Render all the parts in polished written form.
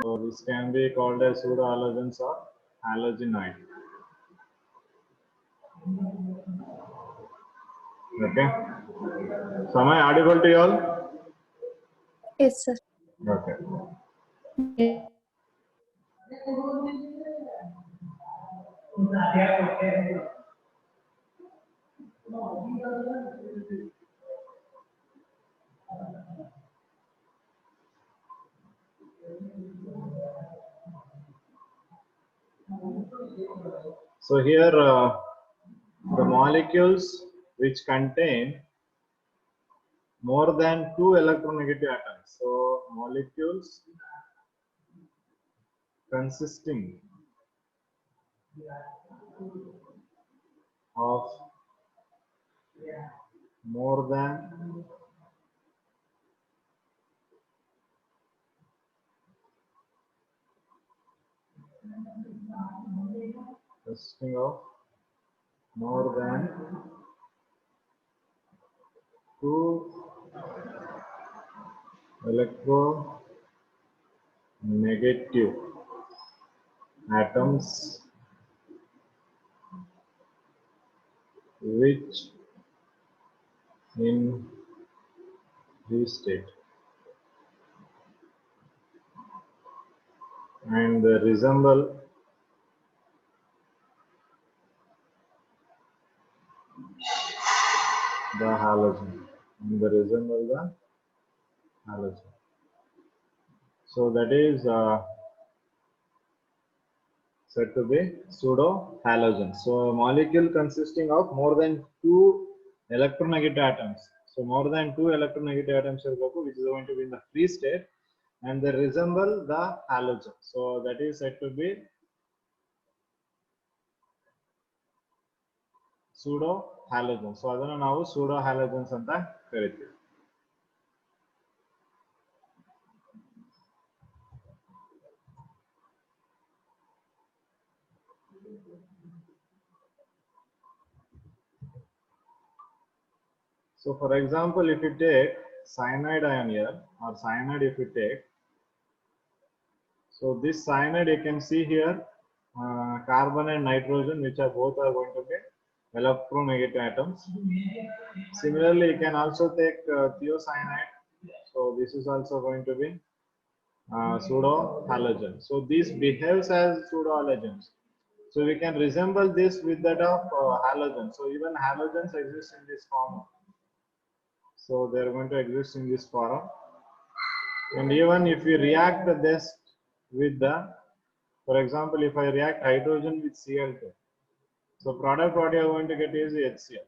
So this can be called as pseudo-halogens or halogenoid. Okay. So am I audible to you all? Yes, sir. Okay. So here the molecules which contain more than 2 electronegative atoms. So molecules consisting of more than consisting of more than 2 electronegative atoms which in free state and resemble the halogen. So that is said to be pseudo halogen. So a molecule consisting of more than 2 electronegative atoms. So more than 2 electronegative atoms which is going to be in the free state and they resemble the halogen. So that is said to be pseudo halogen. So ಅದನ್ನು ನಾವು pseudo halogens ಅಂತ ಕರಿತೀವಿ. So for example, if you take cyanide ion here or cyanide if you take, so this cyanide you can see here carbon and nitrogen which are both are going to be electronegative atoms. Similarly, you can also take thiocyanide. So this is also going to be pseudo halogen. So this behaves as pseudo halogens. So we can resemble this with that of halogen. So even halogens exist in this form. So they are going to exist in this form. And even if we react this with the, for example, if I react hydrogen with Cl2, so product what you are going to get is HCl.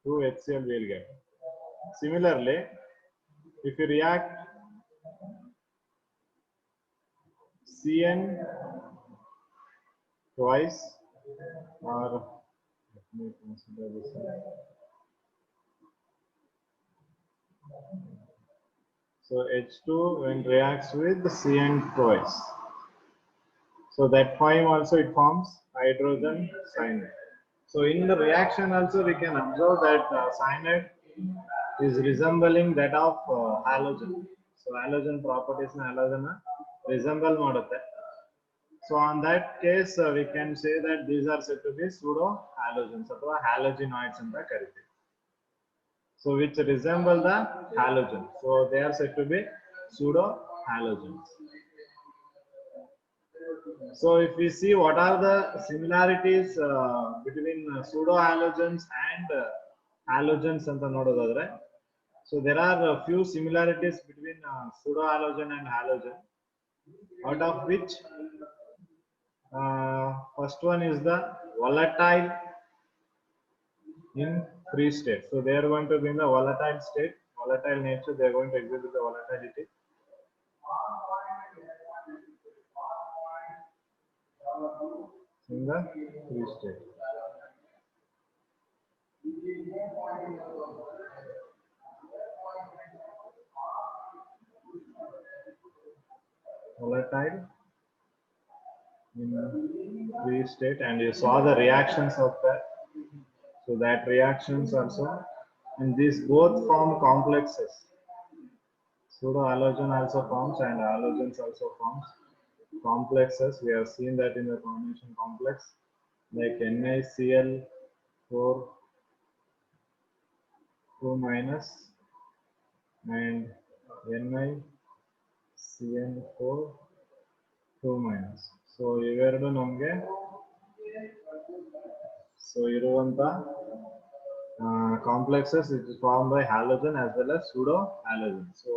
2 HCl we will get. Similarly, if you react Cn twice, or let me consider this. So H2 when reacts with Cn twice. So that form also it forms hydrogen cyanide. So in the reaction also we can observe that cyanide is resembling that of halogen. So halogen properties na halogen resemble ಮಾಡುತ್ತೆ. So on that case we can say that these are said to be pseudo halogens ಅಥವಾ halogenoids ಅಂತ ಕರಿತೀವಿ. So which resemble the halogen. So they are said to be pseudo halogens. So if we see what are the similarities between pseudo halogens and halogens anta nododadre, so there are a few similarities between pseudo halogen and halogen, out of which first one is the volatile in free state. So they are going to be in the volatile state, volatile nature, they are going to exhibit the volatility. In the free state. volatile in free state, and you saw the reactions of that. So that reactions also, and these both form complexes. Pseudo-halogen also forms and halogens also forms complexes. We have seen that in the combination complex, like NiCl4 2 minus and NiCN4 2 minus. So ಇವೆರಡು ನಮಗೆ so ಇರುವಂತ complexes which is formed by halogen as well as pseudo halogen. So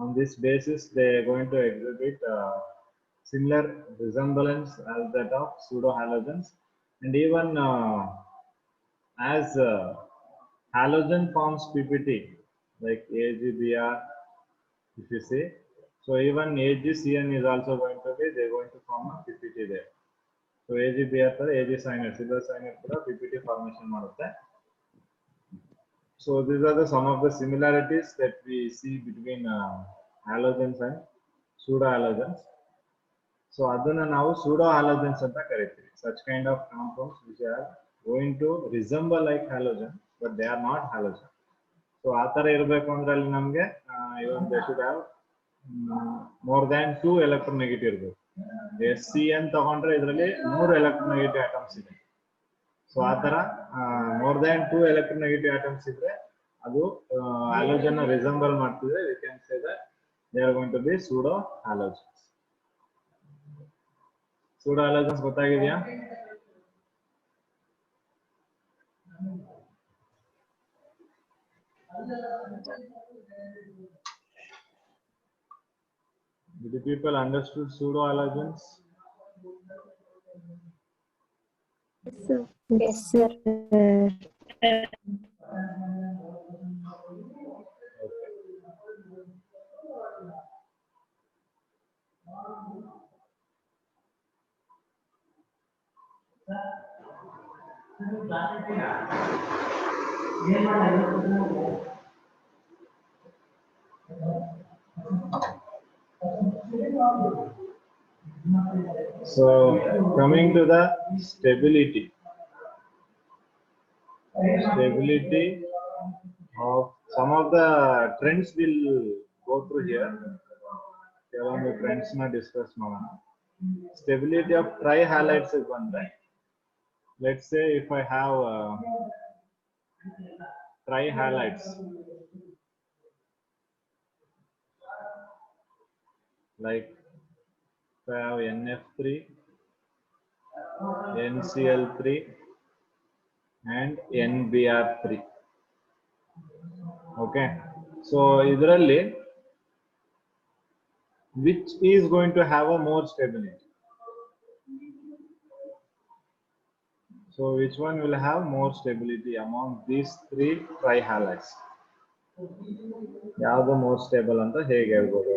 on this basis they are going to exhibit similar resemblance as that of pseudo halogens, and even as halogen forms PPT like AgBr, if you see, so even AgCN is also going to be, they're going to form a PPT there. So AgBr ತರ Ag cyanide, silver cyanide ಕೂಡ PPT formation ಮಾಡುತ್ತೆ. So these are some of the similarities that we see between halogens and pseudo halogens. So ಅದನ್ನ ನಾವು pseudo halogens ಅಂತ ಕರೀತೀವಿ. Such kind of compounds which are going to resemble like halogen but they are not halogen. So ಆ ತರ ಇರಬೇಕು ಅಂದ್ರೆ ಅಲ್ಲಿ ನಮಗೆ even they should have more than 2 electronegative ಇರಬೇಕು. SCN ತಗೊಂಡ್ರೆ ಇದರಲ್ಲಿ 3 electronegative atoms ಇದೆ. ಸೊ ಆ ತರ more than 2 electronegative atoms ಇದ್ರೆ ಅದು halogen ನ resemble ಮಾಡ್ತಿದ್ರೆ we can say that they are going to be pseudo halogens. Pseudo halogens ಗೊತ್ತಾಗಿದೆಯಾ? Did the people understood pseudo halogens? Yes, sir. So coming to the stability of some of the trends will go through here. ಕೆಲವೊಂದು trends ನ discuss ಮಾಡೋಣ. Stability of trihalides is one thing. Let's say if I have trihalides like if I have NF3, NCl3 and NBr3. Okay, so ಇದರಲ್ಲಿ which is going to have a more stability? So which one will have more stability among these 3 trihalides? ಯಾವುದು more stable ಅಂತ ಹೇಗೆ ಹೇಳ್ಬೋದು?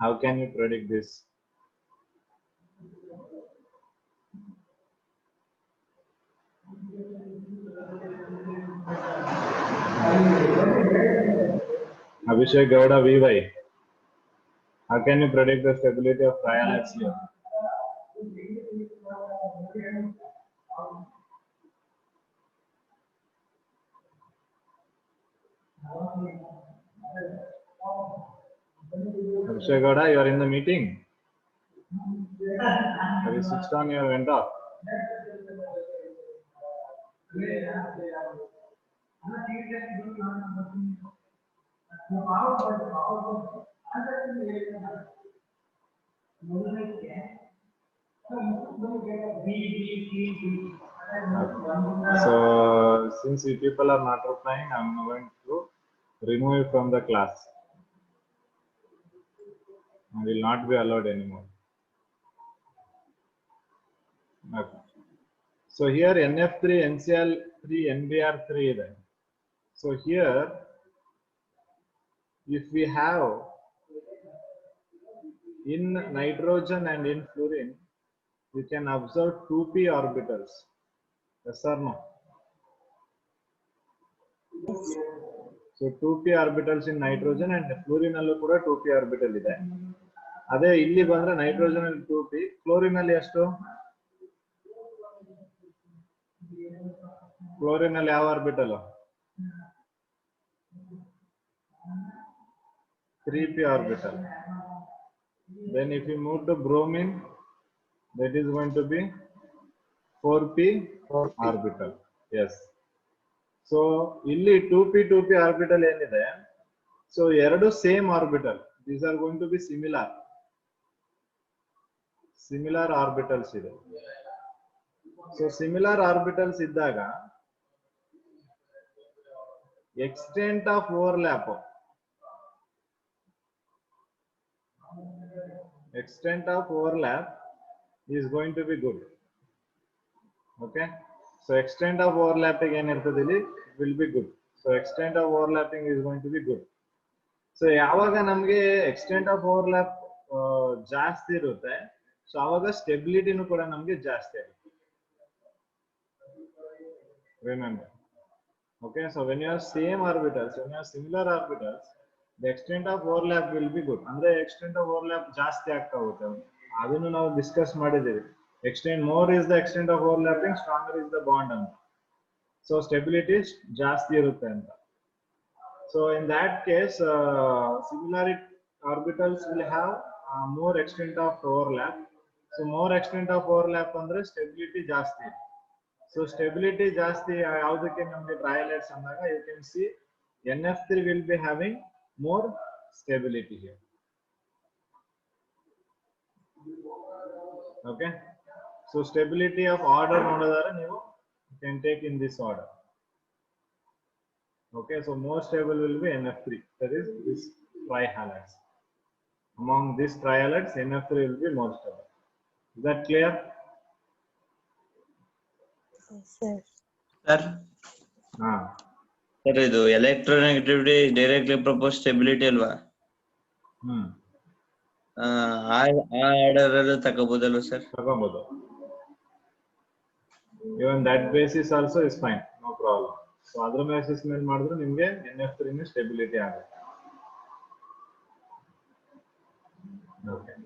How can you predict this? Abhishek Gowda VY. How can you predict the stability of trihalides here? Abhishek Gowda, you are in the meeting. Have you switched on your vent off? So since you people are not replying, I am going to remove you from the class. I will not be allowed anymore. Okay. So here NF3, NCl3, NBr3 ಇದೆ. So here if we have in nitrogen and in fluorine, you can observe 2p orbitals. Yes or no? Yes. So 2p orbitals in nitrogen and fluorine ಅಲ್ಲೂ ಕೂಡ 2p orbital ಇದೆ. ಅದೇ ಇಲ್ಲಿ ಬಂದ್ರೆ nitrogen ಅಲ್ಲಿ 2p, chlorine ಅಲ್ಲಿ ಎಷ್ಟು? Chlorine ಅಲ್ಲಿ ಯಾವ orbital? 3p orbital. Then if you move to bromine, that is going to be 4p orbital. Yes. So ಇಲ್ಲಿ 2p orbital ಏನಿದೆ, so ಎರಡು same orbital. These are going to be similar orbitals ಇದೆ. So similar orbitals ಇದ್ದಾಗ extent of overlap is going to be good. Okay, so extent of overlapping will be good. So extent of overlapping is going to be good. So ಯಾವಾಗ ನಮಗೆ extent of overlap ಜಾಸ್ತಿ ಇರುತ್ತೆ, so ಆವಾಗ ಸ್ಟೆಬಿಲಿಟಿನೂ ಕೂಡ ನಮಗೆ ಜಾಸ್ತಿ ಆಗುತ್ತೆ. Remember, okay, so when you have same orbitals, when you have similar orbitals, the extent of overlap will be good. ಅಂದ್ರೆ extent of overlap ಜಾಸ್ತಿ ಆಗ್ತಾ ಹೋಗುತ್ತೆ. ಅದನ್ನು ನಾವು ಡಿಸ್ಕಸ್ ಮಾಡಿದ್ದೀವಿ. Extent more is the extent of overlapping, stronger is the bond ಅಂತ. So stability ಜಾಸ್ತಿ ಇರುತ್ತೆ ಅಂತ. So in that case, similarity orbitals will have more extent of overlap. So more extent of overlap ಅಂದ್ರೆ stability ಜಾಸ್ತಿ. So stability ಜಾಸ್ತಿ ಯಾವುದಕ್ಕೆ ನಮಗೆ ಟ್ರಯಲೈಟ್ಸ್ ಅಂದಾಗ you can see NF3 will be having more stability here. Okay, so stability of order ನೋಡಿದರೆ ನೀವು can take in this order. Okay, so more stable will be NF3, that is this trihalides. Among these trihalides, NF3 will be more stable. Is that clear? Sir. Sir, ಇದು electronegativity directly propose stability ಅಲ್ವಾ? ಆ order ಅಲ್ಲಿ ತಗೋಬಹುದಲ್ವಾ sir? ತಗೋಬಹುದು. Even that basis also is fine, no problem. So ಅದರ basis ಮೇಲೆ ಮಾಡಿದ್ರೆ ನಿಮಗೆ NF3 ನ ಸ್ಟೆಬಿಲಿಟಿ ಆಗುತ್ತೆ. Okay.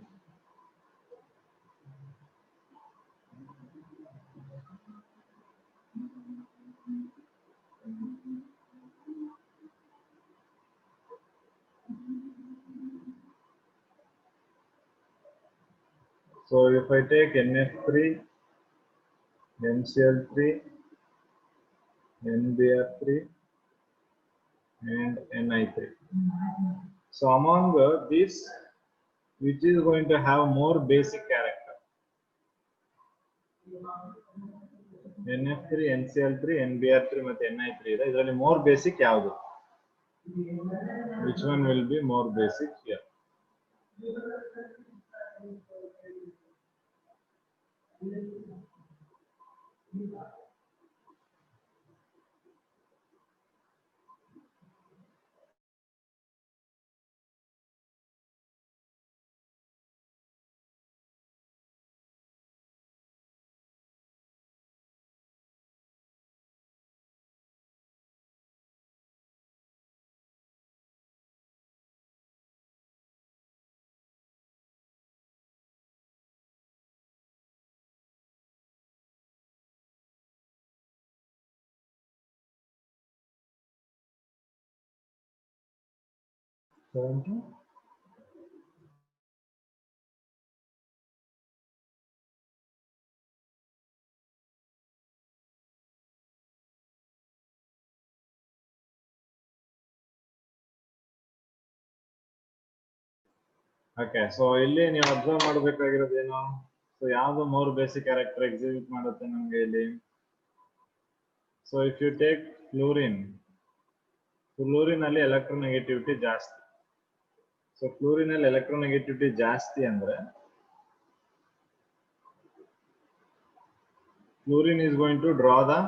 So if I take NF3, NCl3, NBr3 and Ni3. So among these, which is going to have more basic character? NF3, NCl3, NBr3 ಮತ್ತು Ni3 ಇದೆ. ಇದರಲ್ಲಿ more basic ಯಾವುದು? Which one will be more basic here? Okay, so ಇಲ್ಲಿ ನೀವು observe ಮಾಡಬೇಕಾಗಿರೋದೇನು? So ಯಾವುದು more basic character exhibit ಮಾಡುತ್ತೆ ನಮಗೆ ಇಲ್ಲಿ? So if you take fluorine, fluorine ಅಲ್ಲಿ ಎಲೆಕ್ಟ್ರೋನೆಗೆಟಿವಿಟಿ ಜಾಸ್ತಿ. ಸೊ ಫ್ಲೂರಿನ್ ಅಲ್ಲಿ ಎಲೆಕ್ಟ್ರೋನೆಗೆಟಿವಿಟಿ ಜಾಸ್ತಿ ಅಂದ್ರೆ fluorine is going to draw the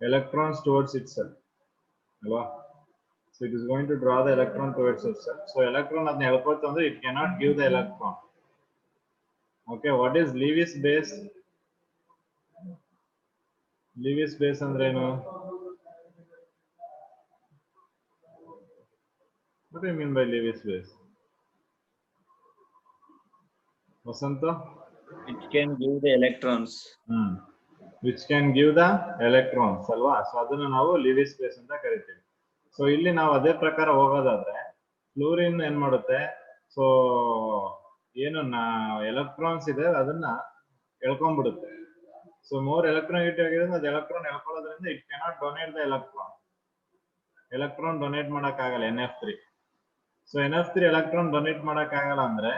electrons towards itself. Hello? So it is going to draw the electron towards itself. So electron adna helpottu andre it cannot give the electron. Okay, what is Lewis base? Lewis base andre eno? What do you mean by Lewis base? Vasanta? It can give the electrons. Which can give the electrons ಅಲ್ವಾ? So ಅದನ್ನ ನಾವು Levi's space ಅಂತ ಕರಿತೀವಿ. So ಇಲ್ಲಿ ನಾವು ಅದೇ ಪ್ರಕಾರ ಹೋಗೋದಾದ್ರೆ ಫ್ಲೂರಿನ್ ಏನ್ ಮಾಡುತ್ತೆ, ಸೊ ಏನು ಎಲೆಕ್ಟ್ರಾನ್ಸ್ ಇದೆ ಅದನ್ನ ಎಳ್ಕೊಂಡ್ಬಿಡುತ್ತೆ. ಸೊ ಮೋರ್ ಎಲೆಕ್ಟ್ರೋನೆಗೆಟಿವ್ ಆಗಿರೋದ್ರಿಂದ ಅದು ಎಲೆಕ್ಟ್ರಾನ್ ಎಳ್ಕೊಳ್ಳೋದ್ರಿಂದ it cannot donate the electron donate ಮಾಡಕ್ಕಾಗಲ್ಲ NF3. So NF3 electron donate ಮಾಡಕ್ಕಾಗಲ್ಲ ಅಂದ್ರೆ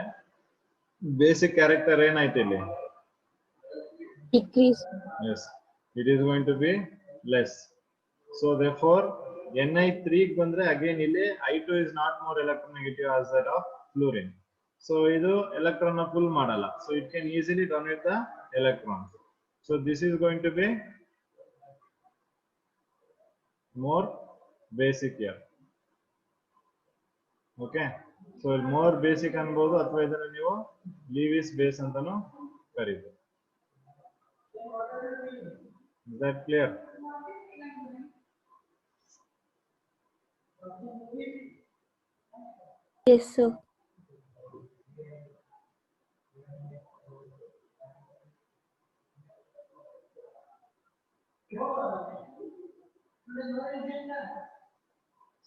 ಬೇಸಿಕ್ ಕ್ಯಾರೆಕ್ಟರ್ ಏನಾಯ್ತು ಇಲ್ಲಿ? Decrease. Yes, it is going to be less. So therefore Ni3 ಬಂದ್ರೆ again ಇಲ್ಲಿ I2 is not more electronegative as that of fluorine. So ಇದು electron pull ಮಾಡಲ್ಲ. So it can easily donate the electrons. So this is going to be more basic here. Okay. So more basic ಅನ್ಬೋದು ಅಥವಾ ಇದನ್ನ ನೀವು Lewis base ಅಂತಾನೂ ಕರೀತೀವಿ. Is that clear? Yes, sir.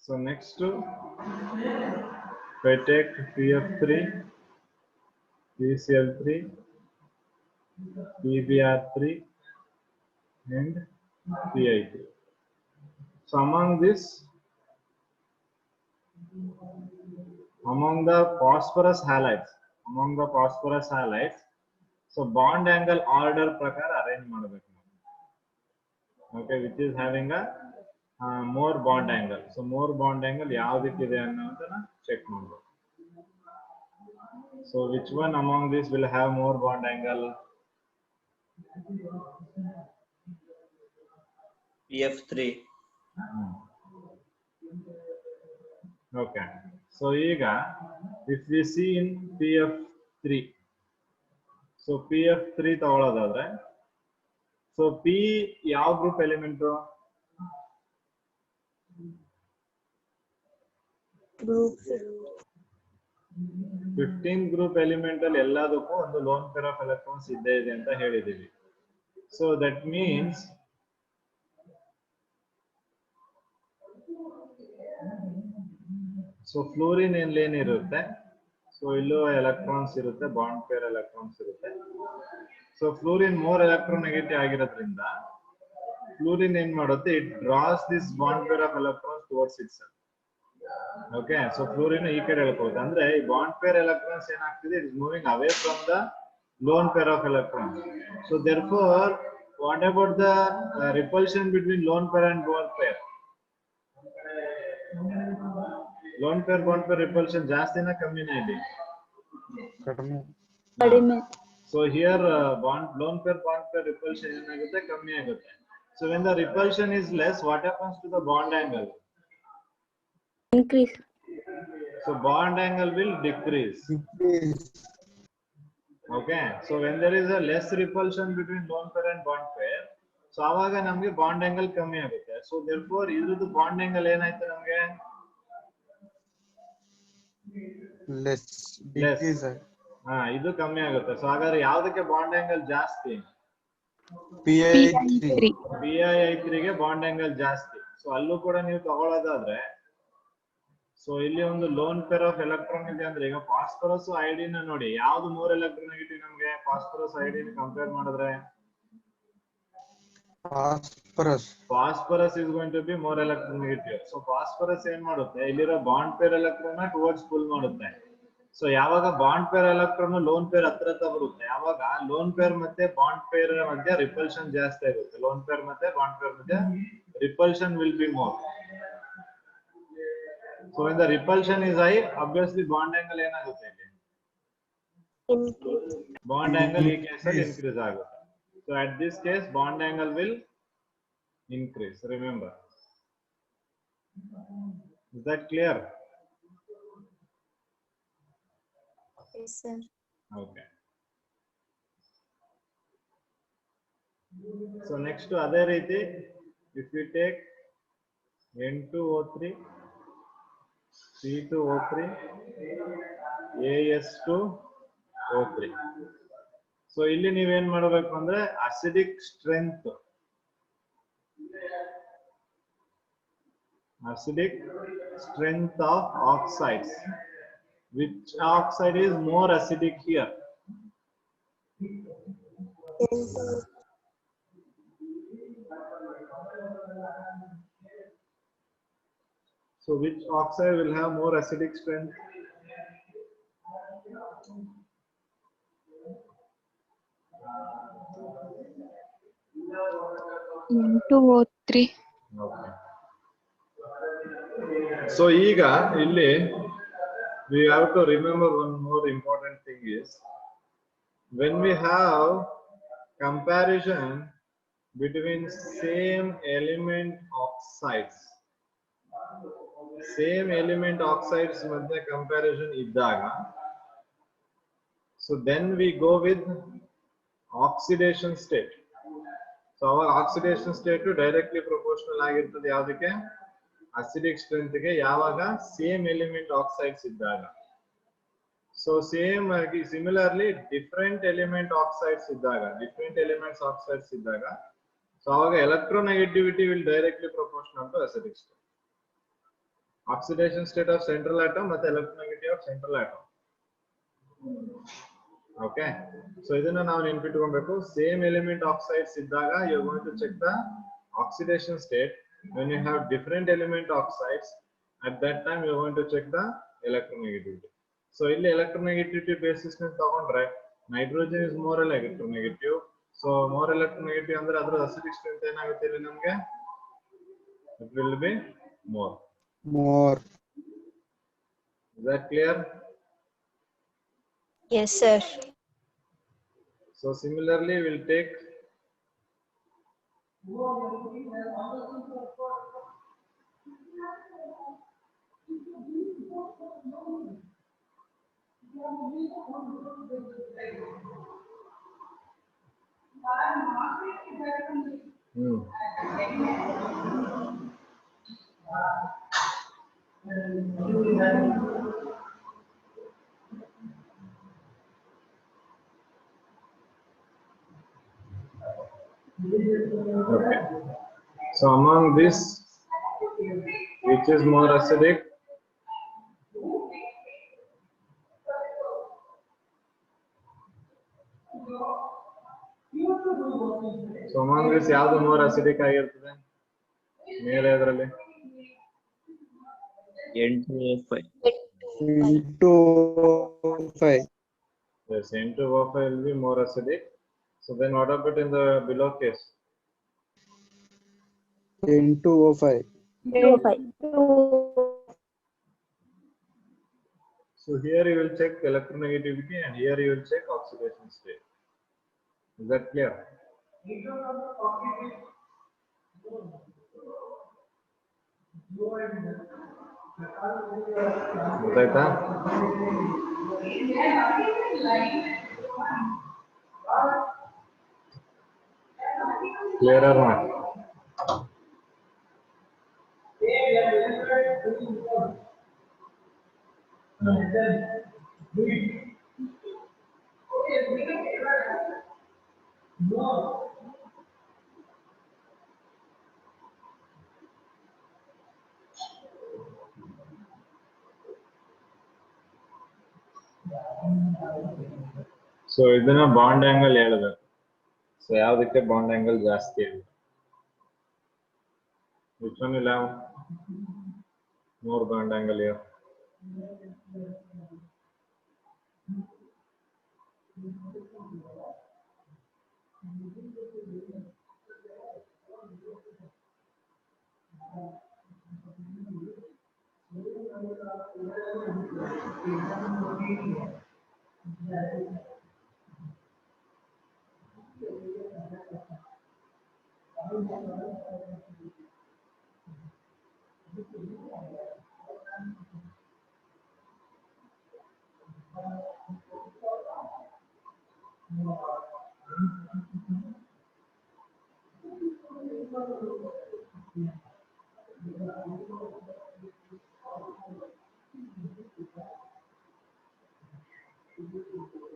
So next to if I take PF3, PCl3, PBr3 and PI3. So among the phosphorus halides, so bond angle order prakara arrange ಮಾಡಬೇಕು. Okay, which is having a more bond angle. So more bond angle ಯಾವ್ದಕ್ಕಿದೆ ಅನ್ನೋದನ್ನ check ಮಾಡಬೇಕು. So which one among these will have more bond angle? PF3. Okay. So ಈಗ if we see in PF3, so PF3 ತಗೊಳ್ಳೋದಾದ್ರೆ, so P ಯಾವ group element? Group 15 group element ಅಲ್ಲಿ ಎಲ್ಲದಕ್ಕೂ ಒಂದು loan pair of electrons ಇದ್ದೇ ಇದೆ ಅಂತ ಹೇಳಿದೀವಿ. So that means so fluorine ಏನಿರುತ್ತೆ, ಸೊ ಇಲ್ಲೂ ಎಲೆಕ್ಟ್ರಾನ್ಸ್ ಇರುತ್ತೆ, ಬಾಂಡ್ ಪೇರ್ ಎಲೆಕ್ಟ್ರಾನ್ಸ್ ಇರುತ್ತೆ. ಸೊ ಫ್ಲೂರಿನ್ ಮೋರ್ ಎಲೆಕ್ಟ್ರೋನೆಗೆಟಿವ್ ಆಗಿರೋದ್ರಿಂದ ಫ್ಲೂರಿನ್ ಏನ್ ಮಾಡುತ್ತೆ, it draws this bond pair of electrons towards itself. Okay, so fluorine ಈ ಕಡೆ ಹೇಳ್ಕೋದು ಅಂದ್ರೆ ಈ ಬಾಂಡ್ ಪೇರ್ ಎಲೆಕ್ಟ್ರಾನ್ಸ್ ಏನಾಗ್ತಿದೆ, it is moving away from the lone pair of electrons. So therefore what about the repulsion between lone pair and bond peer? Lone pair bond pair repulsion ಜಾಸ್ತಿನಾ ಕಮ್ಮಿನಾ ಇದೆ? ಕಡಿಮೆ. So here lone pair bond pair repulsion ಏನಾಗುತ್ತೆ, ಕಮ್ಮಿ ಆಗುತ್ತೆ. So when the repulsion is less, what happens to the bond angle? Increase. So bond angle will decrease. Okay, so when there is a less repulsion between lone pair and bond pair, so ಆವಾಗ ನಮಗೆ bond angle ಕಮ್ಮಿ ಆಗುತ್ತೆ. So therefore ಇದ್ರದ್ದು bond angle ಏನಾಯ್ತು ನಮಗೆ? less decrease. ಇದು ಕಮ್ಮಿ ಆಗುತ್ತೆ. ಸೊ ಹಾಗಾದ್ರೆ ಯಾವ್ದಕ್ಕೆ ಬಾಂಡ್ ಆಂಗಲ್ ಜಾಸ್ತಿ? PI3 ಗೆ ಬಾಂಡ್ ಆಂಗಲ್ ಜಾಸ್ತಿ. ಸೊ ಅಲ್ಲೂ ಕೂಡ ನೀವು ತಗೊಳ್ಳೋದಾದ್ರೆ, ಸೊ ಇಲ್ಲಿ ಒಂದು ಲೋನ್ ಪೇರ್ ಆಫ್ ಎಲೆಕ್ಟ್ರಾನ್ ಇದೆ ಅಂದ್ರೆ, ಈಗ ಫಾಸ್ಫರಸ್ ಐಡಿನ್ ನೋಡಿ, ಯಾವ್ದು ಮೋರ್ ಎಲೆಕ್ಟ್ರೋನೆಗೆಟಿವ್ ನಮಗೆ? ಫಾಸ್ಫರಸ್ ಐಡಿನ್ ಕಂಪೇರ್ ಮಾಡಿದ್ರೆ phosphorus is going to be more electronegative. So phosphorus ಏನ್ ಮಾಡುತ್ತೆ, ಇಲ್ಲಿರೋ bond pair electron towards pull ಮಾಡುತ್ತೆ. ಸೊ ಯಾವಾಗ bond pair electron lone pair ಹತ್ರ ಬರುತ್ತೆ, ಯಾವಾಗ ಲೋನ್ ಪೇರ್ ಮತ್ತೆ ಬಾಂಡ್ ಪೇರ್ ಮಧ್ಯೆ ರಿಪಲ್ಷನ್ ಜಾಸ್ತಿ ಆಗುತ್ತೆ. ಲೋನ್ ಪೇರ್ ಮತ್ತೆ ಬಾಂಡ್ ಪೇರ್ ಮಧ್ಯೆ repulsion will be more. So when the repulsion is high, obviously bond angle ಏನಾಗುತ್ತೆ ಇಲ್ಲಿ? ಬಾಂಡ್ angle ಈ ಕೇಸ್ ಅಲ್ಲಿ ಇನ್ಕ್ರೀಸ್ ಆಗುತ್ತೆ. So at this case bond angle will increase, remember. Is that clear? Yes, sir. Okay. So next to ಅದೇ ರೀತಿ if we take N2O3, C2O3, AS2O3. So ಇಲ್ಲಿ ನೀವೇನ್ ಮಾಡಬೇಕು ಅಂದ್ರೆ acidic strength of oxides. Which oxide is more acidic here? So which oxide will have more acidic strength? N2O3. Okay. So ಈಗ ಇಲ್ಲಿ we have to remember one more important thing is when we have comparison between same element oxides madhye comparison iddaga, so then we go with oxidation state. So our oxidation state directly proportional ಆಗಿರ್ತದೆ ಯಾವುದಕ್ಕೆ acidic strength ಗೆ ಯಾವಾಗ same element oxides ಇದ್ದಾಗ. So same similarly different elements oxides ಇದ್ದಾಗ so ಆವಾಗ electronegativity will directly proportional to acidic state. Oxidation state of central atom ಮತ್ತು electronegativity of central atom. Okay, so ಇದನ್ನ ನಾವು ನೆನಪಿಟ್ಕೊಬೇಕು. Same element oxides ಇದ್ದಾಗ you are going to check the oxidation state. When you have different element oxides, at that time you are going to check the electronegativity. So ಇಲ್ಲಿ electronegativity basis ನ ತಗೊಂಡ್ರೆ nitrogen is more electronegative. So more electronegative ಅಂದ್ರೆ ಅದರ acidic strength ಏನಾಗುತ್ತೆ ಇಲ್ಲಿ ನಮಗೆ? It will be more. Is that clear? Yes, sir. So similarly we'll take okay. So among this, which is more acidic? So among this, ಯಾವುದು more acidic ಆಗಿರ್ತದೆ ಮೇಲೆ ಅದರಲ್ಲಿ? N2O5. Yes, N2O5 will be more acidic. So then what about in the below case? N2O5. So here you will check electronegativity and here you will check oxidation state. Is that clear? ಗೊತ್ತಾಯ್ತಾ? Clear or not? So ಇದನ್ನ bond angle ಹೇಳಬೇಕು. So ಯಾವುದಕ್ಕೆ bond angle ಜಾಸ್ತಿ ಇದೆ? Which one will have more bond angle here?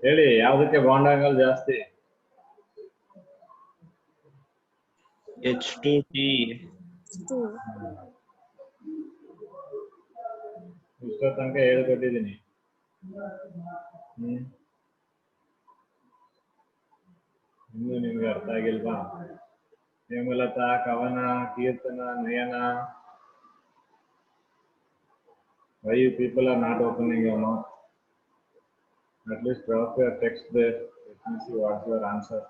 ಹೇಳಿ ಯಾವ್ದಕ್ಕೆ bond angle ಜಾಸ್ತಿ? H2T. ಇಷ್ಟೋ ತನಕ ಹೇಳ್ಕೊಟ್ಟಿದ್ದೀನಿ. ಇನ್ನು ನಿಮ್ಗೆ ಅರ್ಥ ಆಗಿಲ್ವಾ? ಹೇಮಲತಾ, ಕವನ, ಕೀರ್ತನ, ನಯನ, why you people are not opening your mouth? At least drop your text there. Let me see what's your answer.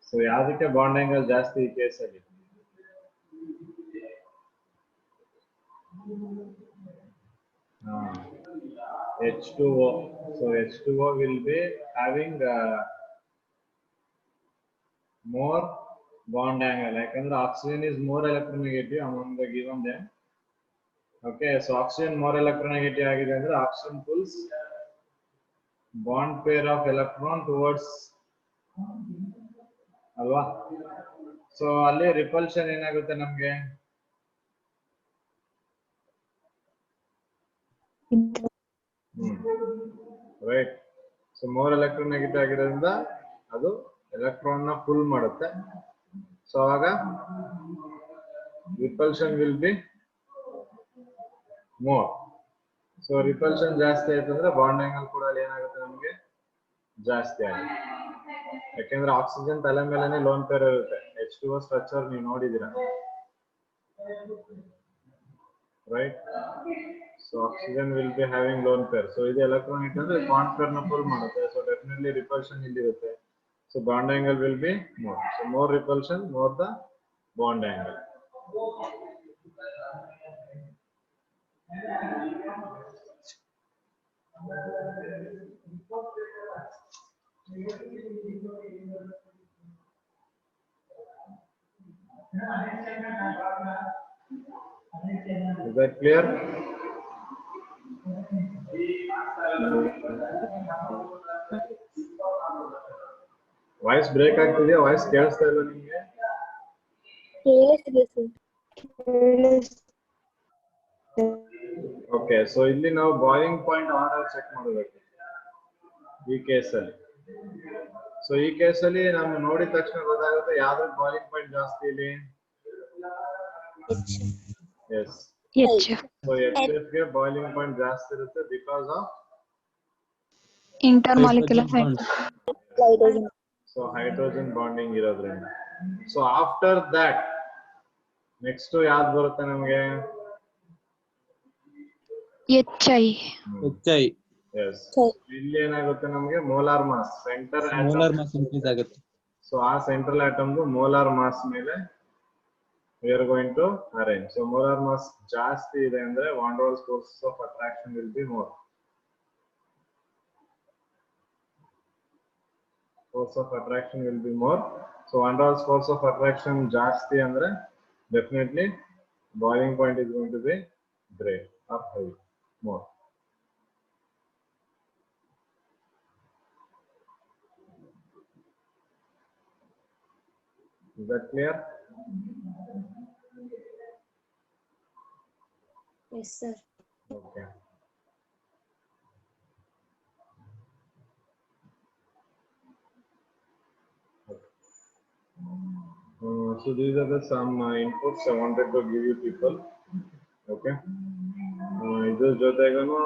So ಯಾವ್ದಕ್ಕೆ ಬಾಂಡ್ ಆಂಗಲ್ ಜಾಸ್ತಿ ಈ ಕೇಸಲ್ಲಿ? H2O. So H2O will be having more bond angle. Yakandre oxygen is more electronegative among the given them. Okay, so oxygen more electronegative agide andre oxygen pulls bond pair of electron towards alva. So alli repulsion enagutte namge? Right. So more electronegative ಆಗಿರೋದ್ರಿಂದ ಅದು electron ನ full ಮಾಡುತ್ತೆ. So ಆಗ repulsion will be more. So repulsion ಜಾಸ್ತಿ ಆಯ್ತಂದ್ರೆ bond angle ಕೂಡ ಅಲ್ಲಿ ಏನಾಗುತ್ತೆ ನಮಗೆ ಜಾಸ್ತಿ ಆಗುತ್ತೆ. ಯಾಕೆಂದ್ರೆ ಆಕ್ಸಿಜನ್ ತಲೆ ಮೇಲೆನೆ ಲೋನ್ ಪೇರ್ ಇರುತ್ತೆ. H2O ಸ್ಟ್ರಕ್ಚರ್ ನೀವು ನೋಡಿದೀರಾ, right? So oxygen will be having lone pair. So this electron itandre bond pair na pull madutte. So definitely repulsion illi irutte. So bond angle will be more. So more repulsion, more the bond angle. Is that clear? Voice break ಆಗ್ತಿದೆಯಾ? Voice ಕೇಳಿಸ್ತಾ ಇಲ್ಲ ನಿಮಗೆ? Okay, so ಇಲ್ಲಿ ನಾವು boiling point order check ಮಾಡಬೇಕು ಈ ಕೇಸಲ್ಲಿ. So ಈ ಕೇಸಲ್ಲಿ ನಾವು ನೋಡಿದ ತಕ್ಷಣ ಗೊತ್ತಾಗುತ್ತೆ ಯಾವ್ದು ಬಾಯ್ಲಿಂಗ್ ಪಾಯಿಂಟ್ ಜಾಸ್ತಿ ಇಲ್ಲಿ. ಎಸ್, ಸೊ HF ಗೆ ಬಾಯ್ಲಿಂಗ್ ಪಾಯಿಂಟ್ ಜಾಸ್ತಿ ಇರುತ್ತೆ because of intermolecular hydrogen. So hydrogen bonding ಇರೋದ್ರಿಂದ. ಸೊ ಆಫ್ಟರ್ ದಟ್ ನೆಕ್ಸ್ಟ್ ಯಾವ್ದು ಬರುತ್ತೆ ನಮಗೆ? HI. ಎಸ್, ಇಲ್ಲಿ ಏನಾಗುತ್ತೆ ನಮಗೆ molar mass, centre mass increase ಆಗುತ್ತೆ. ಸೊ ಆ ಸೆಂಟ್ರಲ್ ಆಟಮ್ ಮೋಲಾರ್ ಮಾಸ್ ಮೇಲೆ we are going to arrange. So molar mass ಜಾಸ್ತಿ ಇದೆ ಅಂದ್ರೆ van der Waals force of attraction will be more. Force of attraction will be more. So van der Waals force of attraction ಜಾಸ್ತಿ ಅಂದ್ರೆ definitely boiling point is going to be great or high, more. Is that clear? Yes, sir. Okay. So these are the some inputs I wanted to give you people. Okay. Iದ್ರ ಜೊತೆಗೂನು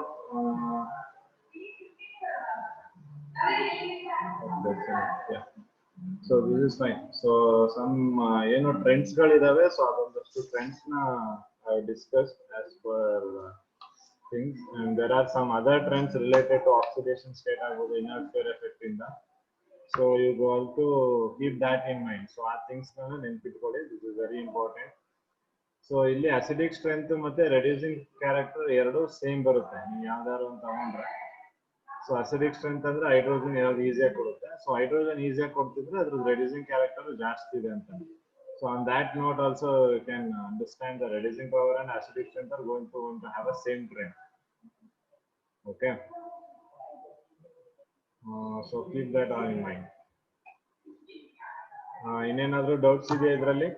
yeah. So this is fine. So some ಏನು trends ಗಳಿದಾವೆ. So ಅದೊಂದಷ್ಟು trends ನ I discussed as per things, and there are some other trends related to oxidation state agbodu, inert pair effect inda. So you go to keep that in mind. So ಆ things na ನೆನಪಿಟ್ಕೊಳ್ಳಿ. This is very important. So ಇಲ್ಲಿ acidic strength ಮತ್ತೆ reducing character ಎರಡು same ಬರುತ್ತೆ ನೀವು ಯಾವ್ದಾದ್ರು ಒಂದು ತಗೊಂಡ್ರೆ. So acidic strength ಅಂದ್ರೆ ಹೈಡ್ರೋಜನ್ ಯಾವ್ದು ಈಸಿಯಾಗಿ ಕೊಡುತ್ತೆ. ಸೊ ಹೈಡ್ರೋಜನ್ ಈಸಿಯಾಗಿ ಕೊಡ್ತಿದ್ರೆ ಅದ್ರ reducing character ಜಾಸ್ತಿ ಇದೆ ಅಂತ. So on that note also you can understand the reducing power and acidic strength are going to have a same trend. Okay. So keep that all in mind. ಇನ್ನೇನಾದ್ರೂ doubts ಇದೆಯಾ ಇದರಲ್ಲಿ?